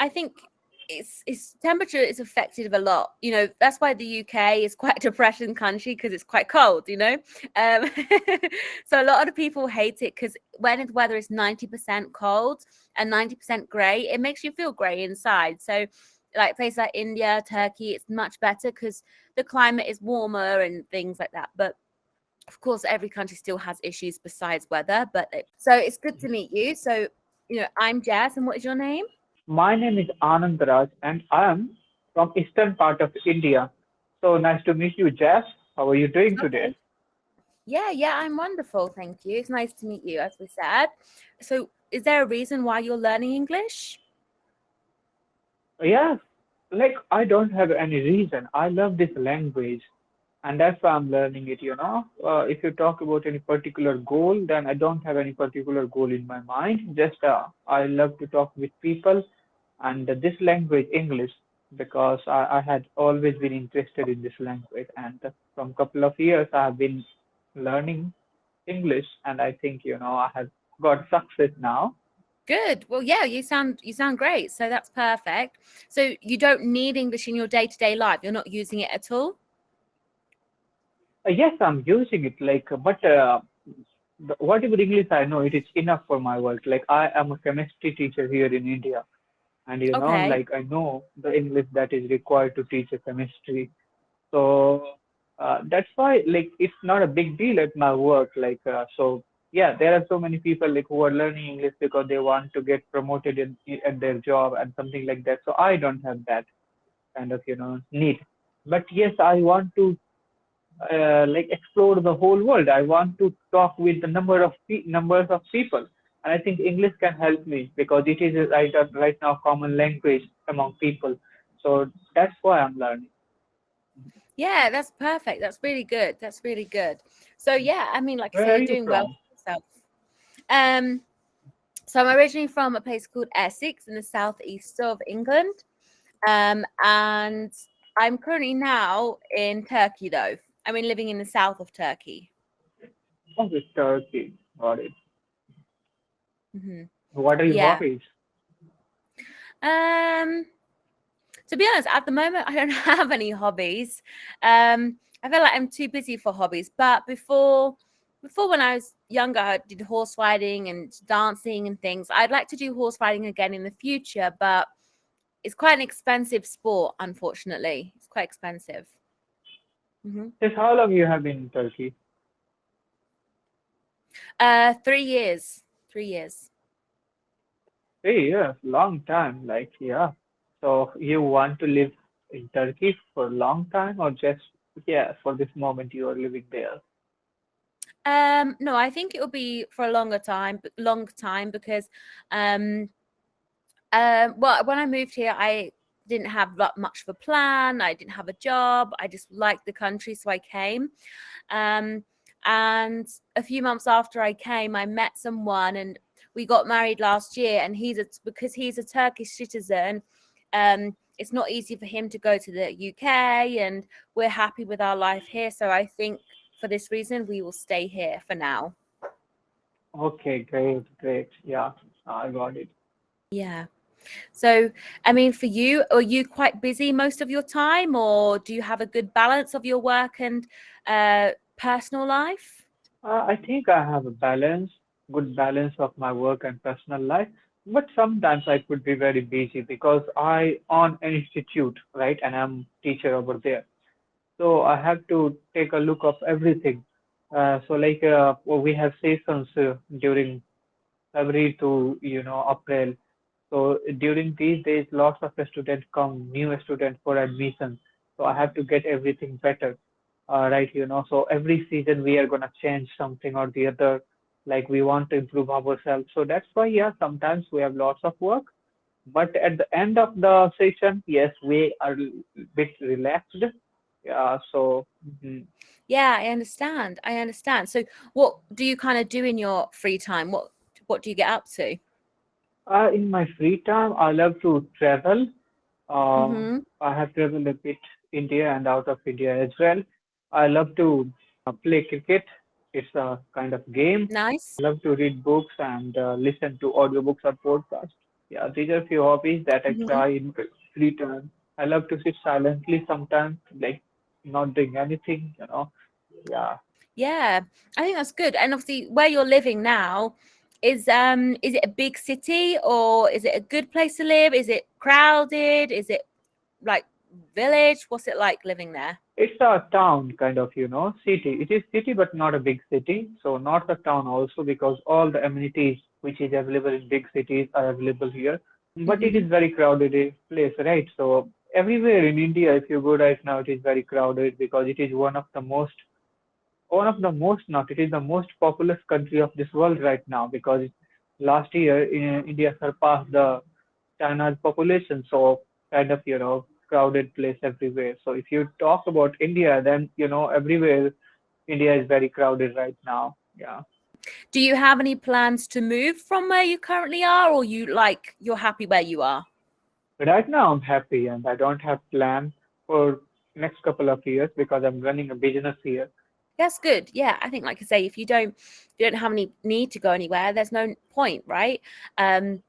I think it's temperature is affected a lot. That's why the UK is quite a depressing country because it's quite cold. Um, so a lot of people hate it because when the weather is 90% cold and 90% grey, it makes you feel grey inside. So like places like India, Turkey, it's much better because the climate is warmer and things like that. But of course, every country still has issues besides weather. So it's good to meet you. So, I'm Jazz, and what is your name? My name is Anand Raj and I am from eastern part of India. So nice to meet you, Jess. How are you doing today? Okay. Yeah, I'm wonderful. Thank you. It's nice to meet you, as we said. So, is there a reason why you're learning English? Yeah, like I don't have any reason. I love this language and that's why I'm learning it. If you talk about any particular goal, then I don't have any particular goal in my mind. Just I love to talk with people and this language, English, because I had always been interested in this language and from couple of years I have been learning English and I think, I have got success now. Good. Well, yeah, you sound great. So that's perfect. So you don't need English in your day-to-day life. You're not using it at all? Yes, I'm using it but whatever English I know, it is enough for my work. Like I am a chemistry teacher here in India, and Okay. like I know the English that is required to teach a chemistry. So that's why like it's not a big deal at my work. So yeah, there are so many people like who are learning English because they want to get promoted at their job and something like that. So I don't have that kind of need. But yes, I want to like explore the whole world. I want to talk with the numbers of people, and I think English can help me because it is right now common language among people. So that's why I'm learning. Yeah, that's perfect. That's really good. That's really good. So yeah, I mean, like I say, Where are you're you doing well from? for yourself. Um, so I'm originally from a place called Essex in the southeast of England. And I'm currently now in Turkey though. I mean, living in the south of Turkey. Oh, it's Turkey. Got it. Hmm. What are your Yeah. hobbies? Um, to be honest, at the moment, I don't have any hobbies. I feel like I'm too busy for hobbies. But before when I was younger, I did horse riding and dancing and things. I'd like to do horse riding again in the future, but it's quite an expensive sport, unfortunately. It's quite expensive. Hmm. Since how long you have been in Turkey? 3 years. 3 years. 3 years, long time. Like yeah. So you want to live in Turkey for a long time, or just yeah, for this moment you are living there? No, I think it will be for a long time because um well, when I moved here, I didn't have much of a plan. I didn't have a job. I just liked the country, so I came. Um, and a few months after I came, I met someone, and we got married last year. And because he's a Turkish citizen. It's not easy for him to go to the UK, and we're happy with our life here. So I think for this reason, we will stay here for now. Okay, great, great. Yeah, I got it. Yeah. So, I mean, for you, are you quite busy most of your time, or do you have a good balance of your work and personal life? I think I have a good balance of my work and personal life, but sometimes I could be very busy because I on an institute, right, and I'm teacher over there. So I have to take a look of everything. Well, we have sessions during February to April. So during these days, lots of students come, new students for admission. So I have to get everything better, right? So every season we are gonna change something or the other. Like we want to improve ourselves. So that's why, yeah, sometimes we have lots of work. But at the end of the session, yes, we are a bit relaxed. Yeah. So Yeah, I understand. I understand. So, what do you kind of do in your free time? What do you get up to? in my free time, I love to travel. Uh, Mm-hmm. I have traveled a bit India and out of India as well. I love to play cricket. It's a kind of game. Nice. I love to read books and listen to audiobooks or podcasts. Yeah, these are few hobbies that I Mhm. try in free time. I love to sit silently sometimes, like not doing anything. Yeah. Yeah, I think that's good. And obviously, where you're living now, is it a big city or is it a good place to live? Is it crowded? Is it like village? What's it like living there? It's a town kind of city. It is city, but not a big city. So not a town also because all the amenities which is available in big cities are available here. But it Hmm. is very crowded place, right? So everywhere in India, if you go right now, it is very crowded because it is one of the most not, it is the most populous country of this world right now because last year India surpassed the China's population, so kind of crowded place everywhere. So if you talk about India, then everywhere India is very crowded right now. Yeah. Do you have any plans to move from where you currently are, or you're happy where you are? Right now I'm happy and I don't have plan for next couple of years because I'm running a business here. That's good. Yeah, I think, like I say, if you don't have any need to go anywhere, there's no point, right? Um,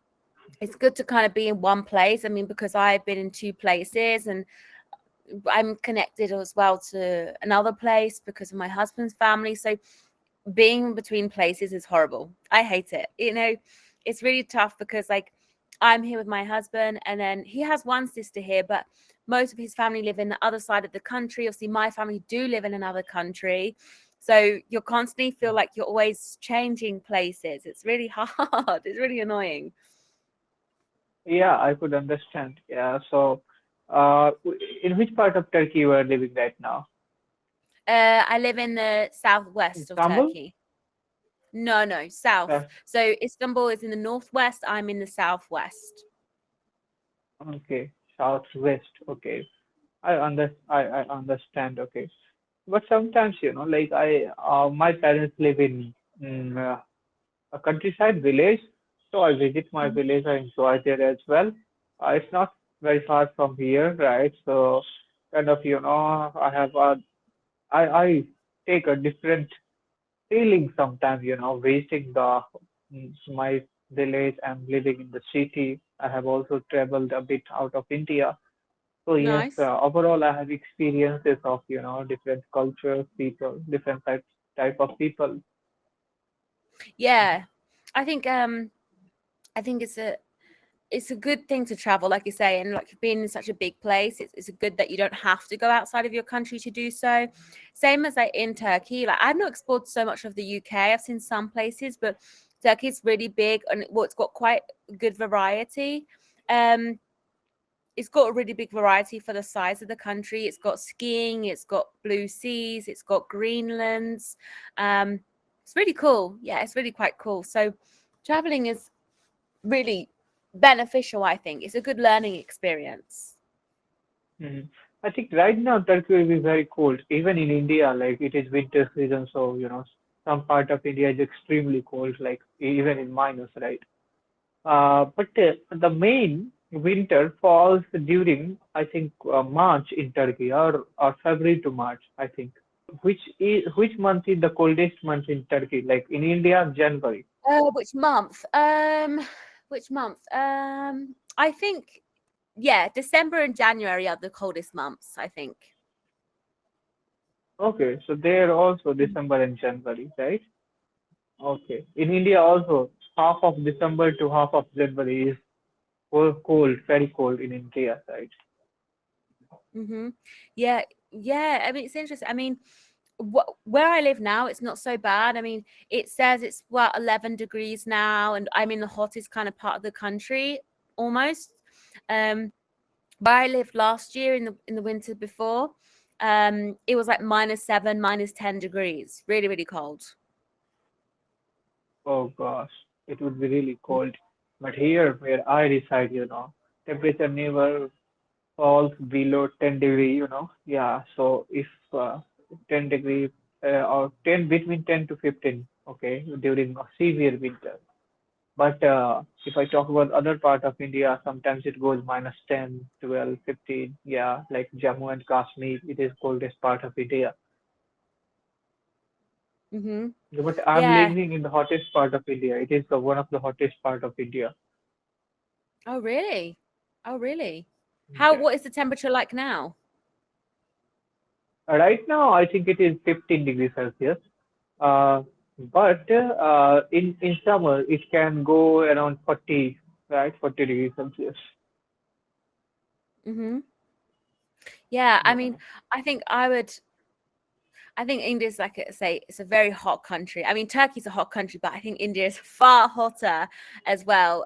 it's good to kind of be in one place. I mean, because I've been in two places and I'm connected as well to another place because of my husband's family. So being between places is horrible. I hate it. It's really tough because like I'm here with my husband and then he has one sister here, but most of his family live in the other side of the country. Obviously, my family do live in another country. So you're constantly feel like you're always changing places. It's really hard. It's really annoying. Yeah, I could understand. Yeah. So, in which part of Turkey you are living right now? I live in the southwest of Istanbul? Turkey. No, no, south. So Istanbul is in the northwest. I'm in the southwest. Okay, southwest. Okay, I understand. Okay, but sometimes like my parents live in a countryside village, so I visit my Mhm. village. I enjoy there as well. It's not very far from here, right? So kind of I have I take a different feeling sometimes visiting my village and living in the city. I have also traveled a bit out of India. So yes, Nice. overall I have experiences of different cultures, people, different type of people. Yeah. I think um I think it's a good thing to travel, like you say, and like being in such a big place, it's a good that you don't have to go outside of your country to do so. Same as like in Turkey, like I've not explored so much of the UK. I've seen some places, but Turkey's really big and it's got quite good variety. Um, it's got a really big variety for the size of the country. It's got skiing, it's got blue seas, it's got Greenlands. Um, it's really cool. Yeah, it's really quite cool. So traveling is really beneficial, I think. It's a good learning experience. Mhm. I think right now Turkey will be very cold. Even in India, like it is winter season, so some part of India is extremely cold, like even in minus, right? But the main winter falls during, I think, March in Turkey or February to March, I think. Which month is the coldest month in Turkey? Like in India, January. Which month? Which month? I think yeah, December and January are the coldest months, I think. Okay, so there also December and January, right? Okay. In India also, half of December to half of January is cold, very cold in India, right? Mm-hmm. Yeah, yeah. I mean, it's interesting. I mean, where I live now, it's not so bad. I mean, it says it's 11 degrees now, and I'm in the hottest kind of part of the country almost. Um, where I lived last year in the winter before, it was like -7, -10 degrees. Really, really cold. Oh gosh, it would be really cold. But here where I reside temperature never falls below 10 degree. Yeah, so if 10 degree or 10 between 10 to 15, okay, during a severe winter. But if I talk about other part of India, sometimes it goes -10, 12, 15. Yeah, like Jammu and Kashmir, it is coldest part of India. Mm-hmm. But I'm Yeah. living in the hottest part of India. It is one of the hottest part of India. Oh, really? Oh, really? Yeah. What is the temperature like now? Right now, I think it is 15 degrees Celsius. Uh, but in summer, it can go around 40, right? 40 degrees Celsius. Mm-hmm. Yeah, I mean, Yeah. I think I would. I think India is like say it's a very hot country. I mean, Turkey's a hot country, but I think India is far hotter as well.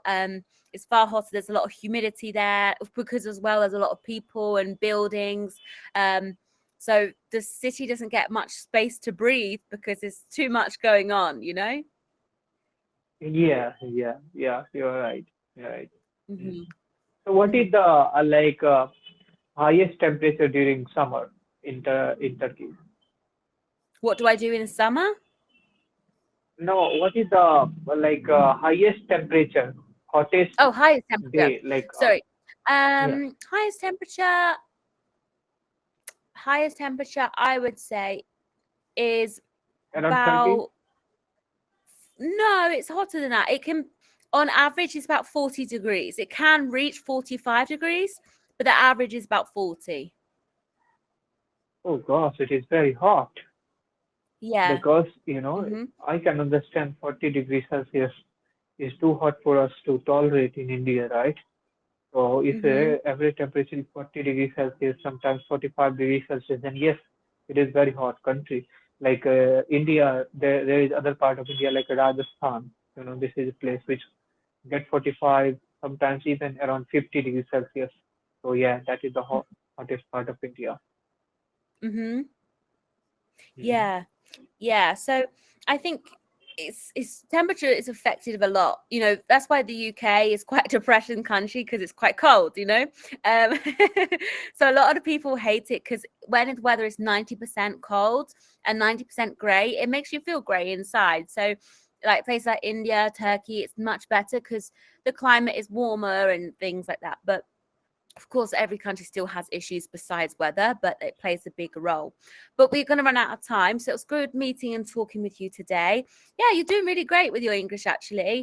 It's far hotter. There's a lot of humidity there because as well as a lot of people and buildings. Um, so the city doesn't get much space to breathe because there's too much going on. You know. Yeah. You're right. You're right. Mm. Hmm. So, what Hmm. is the highest temperature during summer in Turkey? What do I do in the summer? No, what is the highest temperature, hottest Oh, highest temperature. day? Sorry. Yeah, Highest temperature. Highest temperature. I would say is around 30. about no, it's hotter than that. It can on average it's about 40 degrees. It can reach 45 degrees, but the average is about 40. Oh gosh, it is very hot Yeah. because Mhm. I can understand 40 degrees Celsius is too hot for us to tolerate in India, right? So if Mhm. average temperature is 40 degrees Celsius, sometimes 45 degrees Celsius, then yes, it is very hot country. Like India, there is other part of India like Rajasthan. This is a place which get 45, sometimes even around 50 degrees Celsius. So yeah, that is the hottest part of India. Mhm. Mhm. Yeah. Yeah, so I think it's temperature is affected a lot. You know, that's why the UK is quite a depression country because it's quite cold, you know. Um so a lot of people hate it because when the weather is 90% cold and 90% grey, it makes you feel grey inside. So like places like India, Turkey, it's much better because the climate is warmer and things like that. But of course, every country still has issues besides weather, but it plays a big role. But we're going to run out of time. So it was good meeting and talking with you today. Yeah, you're doing really great with your English, actually.